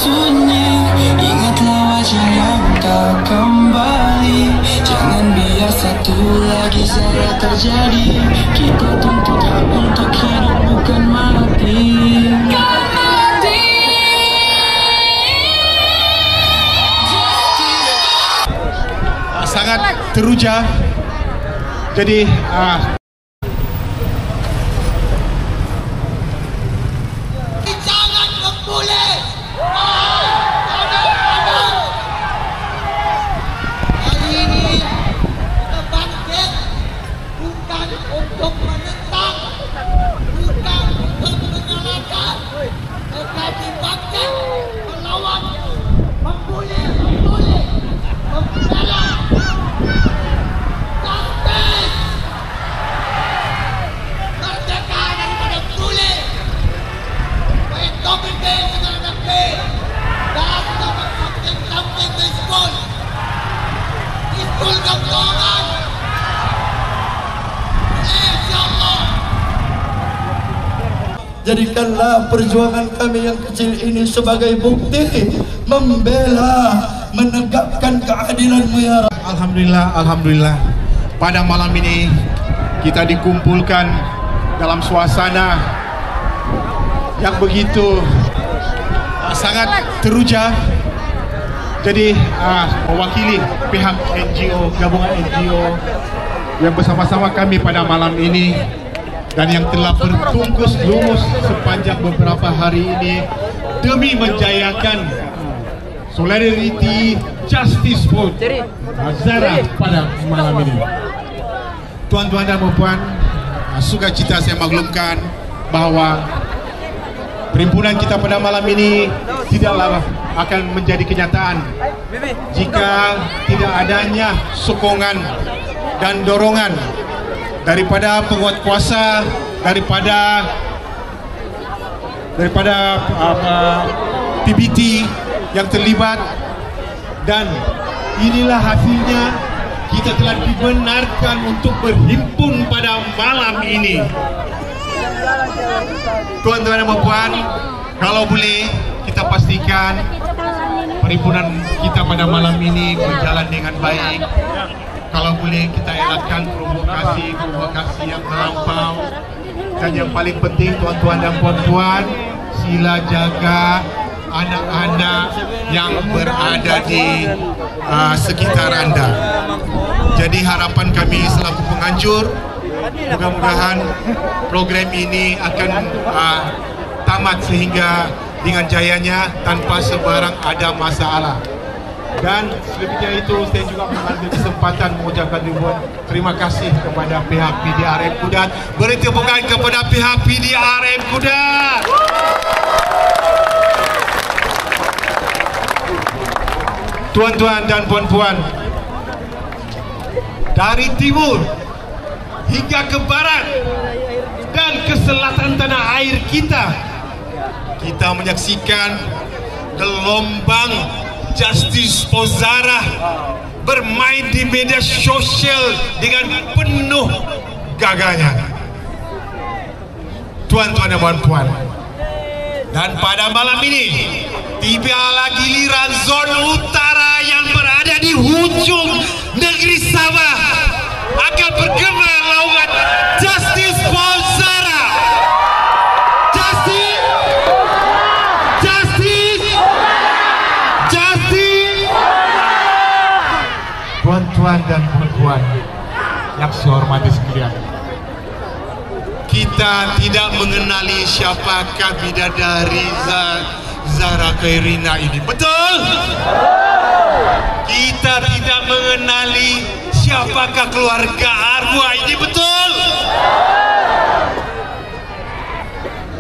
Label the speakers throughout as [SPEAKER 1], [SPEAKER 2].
[SPEAKER 1] sunyi. Ingatlah wajah yang tak kembali. Jangan biar satu lagi saya terjadi. Kita tuntut hak untuk hidup bukan mati.
[SPEAKER 2] Sangat teruja. Jadi
[SPEAKER 3] jangan kembali. Hari ini kita bangkit bukan untuk menentang, bukan untuk menyalahkan, tetapi bangkit melawan membuli, membela.
[SPEAKER 4] Jadikanlah perjuangan kami yang kecil ini sebagai bukti membela, menegakkan keadilan-Mu ya Rabb.
[SPEAKER 2] Alhamdulillah, Alhamdulillah. Pada malam ini kita dikumpulkan dalam suasana yang begitu sangat teruja. Jadi mewakili pihak NGO, gabungan NGO yang bersama-sama kami pada malam ini dan yang telah bertungkus lumus sepanjang beberapa hari ini demi menjayakan solidarity justice for Zara pada malam ini. Tuan-tuan dan puan, sukacita saya maklumkan bahwa perhimpunan kita pada malam ini tidaklah akan menjadi kenyataan jika tidak adanya sokongan dan dorongan daripada penguat kuasa, daripada PBT yang terlibat, dan inilah hasilnya kita telah dibenarkan untuk berhimpun pada malam ini. Tuan-tuan dan puan, kalau boleh kita pastikan perhimpunan kita pada malam ini berjalan dengan baik. Kalau boleh kita elakkan provokasi yang melampau. Dan yang paling penting tuan-tuan dan puan-puan, sila jaga anak-anak yang berada di sekitar anda. Jadi harapan kami selaku penganjur, mudah-mudahan program ini akan tamat sehingga dengan jayanya tanpa sebarang ada masalah. Dan selebihnya itu saya juga mengambil kesempatan mengucapkan ribuan terima kasih kepada pihak PDRM Kudat. Beri tepukan kepada pihak PDRM Kudat. Tuan-tuan dan puan-puan, dari timur hingga ke barat dan ke selatan tanah air kita menyaksikan gelombang Justice for Zara bermain di media sosial dengan penuh gagahnya. Tuan-tuan dan puan-puan, dan pada malam ini tibalah giliran zona utara yang berada di hujung negeri Sabah akan bergema laungan Justice for Zara. Justice, Justice, Justice. Tuan-tuan dan puan-puan yang saya hormati sekalian, kita tidak mengenali siapakah bidadari Zara Khairina ini, betul? Kita tidak mengenali siapakah keluarga arwah ini, betul?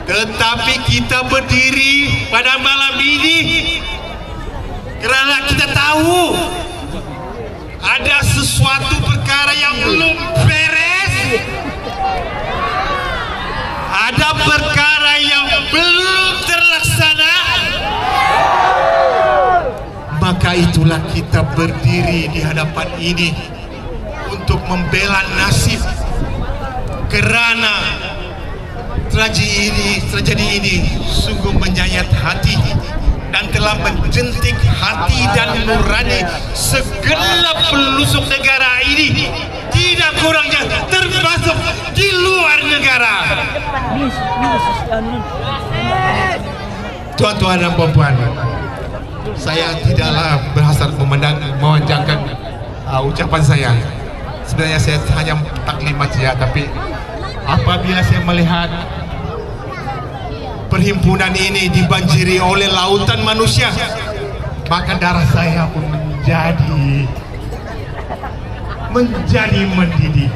[SPEAKER 2] Tetapi kita berdiri pada malam ini kerana kita tahu ada sesuatu perkara yang belum beres, ada perkara yang belum terlaksana. Maka itulah kita berdiri di hadapan ini untuk membela nasib, kerana tragedi ini sungguh menyayat hati dan telah sejentik hati dan nurani segenap pelosok negara ini, tidak kurangnya termasuk di luar negara. Tuan-tuan dan puan-puan, saya tidaklah berhasrat memanjangkan ucapan saya. Sebenarnya saya hanya taklimat saja, tapi apabila saya melihat perhimpunan ini dibanjiri oleh lautan manusia, maka darah saya pun menjadi mendidih.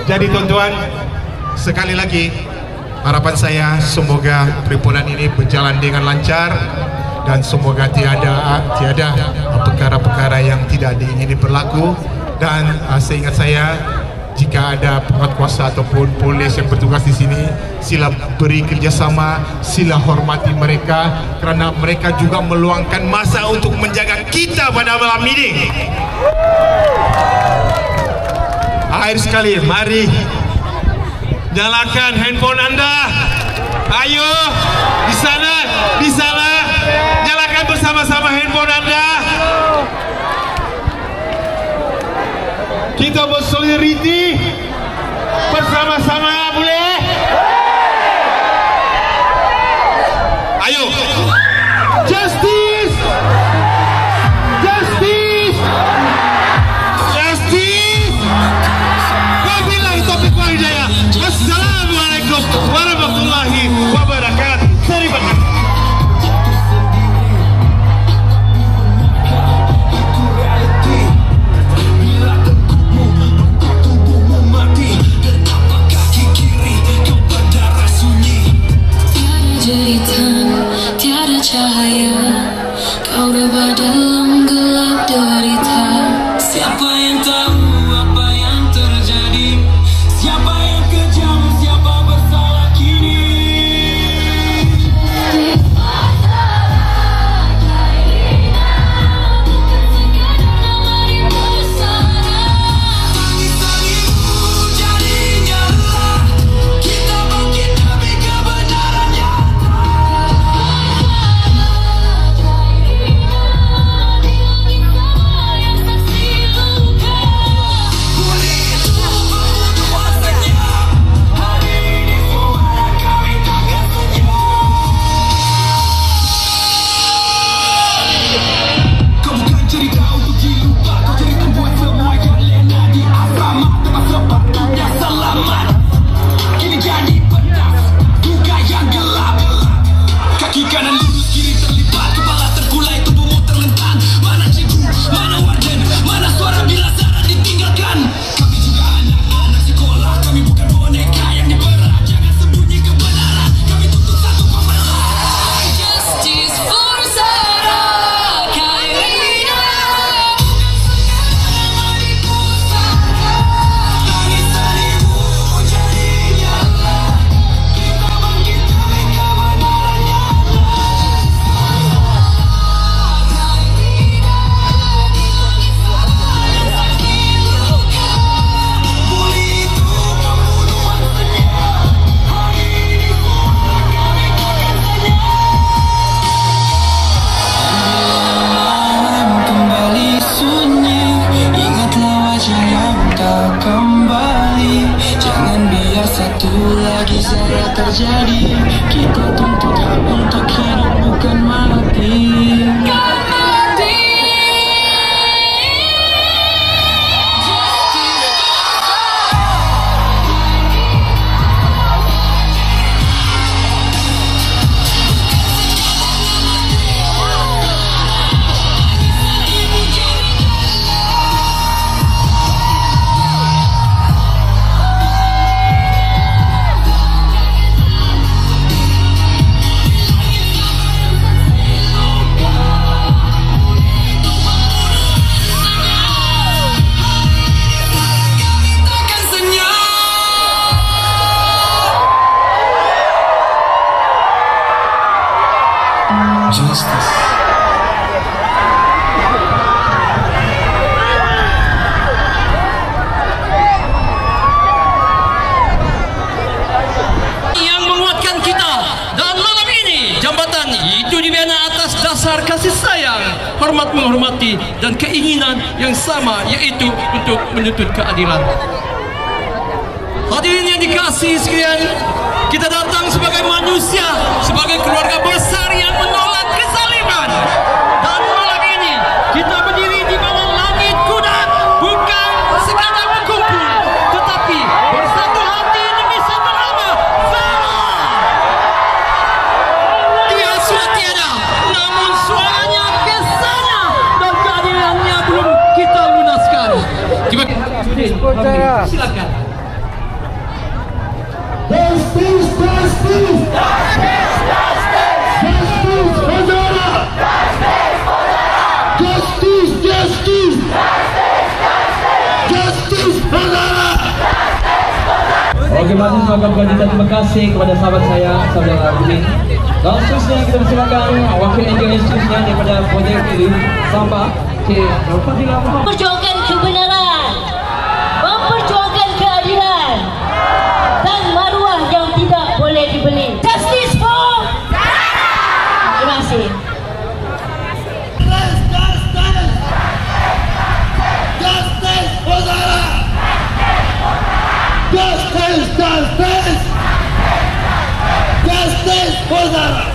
[SPEAKER 2] Jadi tuan-tuan, sekali lagi harapan saya semoga perhimpunan ini berjalan dengan lancar dan semoga tiada perkara-perkara yang tidak diingini berlaku. Dan seingat saya, jika ada penguatkuasa ataupun polis yang bertugas di sini, sila beri kerjasama, sila hormati mereka, kerana mereka juga meluangkan masa untuk menjaga kita pada malam ini. Akhir sekali, mari nyalakan handphone Anda. Ayo, di sana, nyalakan bersama-sama handphone Anda. Kita bersolidariti bersama-sama, boleh? Ayo, justice, justice, justice. Wabillahi taufiq wal hidayah. Wassalamualaikum warahmatullahi wabarakatuh. Terima kasih.
[SPEAKER 1] Tiada cahaya, kau rebah dalam gelap derita. Siapa yang tahu apa yang terjadi? Siapa yang kejam? Siapa bersalah kini? Terjadi, kita tuntut hak untuk hidup bukan mati.
[SPEAKER 5] Yang menguatkan kita dan malam ini jambatan itu dibina atas dasar dasar kasih sayang, hormat menghormati, dan keinginan yang sama, yaitu untuk menuntut keadilan. Hadirin yang dikasihi sekalian, kita datang sebagai manusia, sebagai keluarga besar yang menolak kezaliman. Dan malam ini kita berdiri di bawah langit kuda, bukan sekadar berkumpul, tetapi bersatu hati demi satu nama, Vera. Dia sudah tiada, namun suaranya kesana dan keadilannya belum kita lunaskan. Terima kasih. Silakan.
[SPEAKER 4] Justice, justice! Justice, Hazara! Justice, justice! Justice, Hazara!
[SPEAKER 6] Okey, masih mengucapkan terima kasih kepada sahabat saya, saudara Abdin. Dan seterusnya kita persilakan wakil institusinya daripada projek ini, Sabah, Cik Fadila Muhammad.
[SPEAKER 7] Memperjuangkan kebenaran, memperjuangkan keadilan dan maruah yang tidak boleh dibeli. Justice for terima kasih.
[SPEAKER 4] Justice, Hazara! Justice, justice! Justice, Hazara!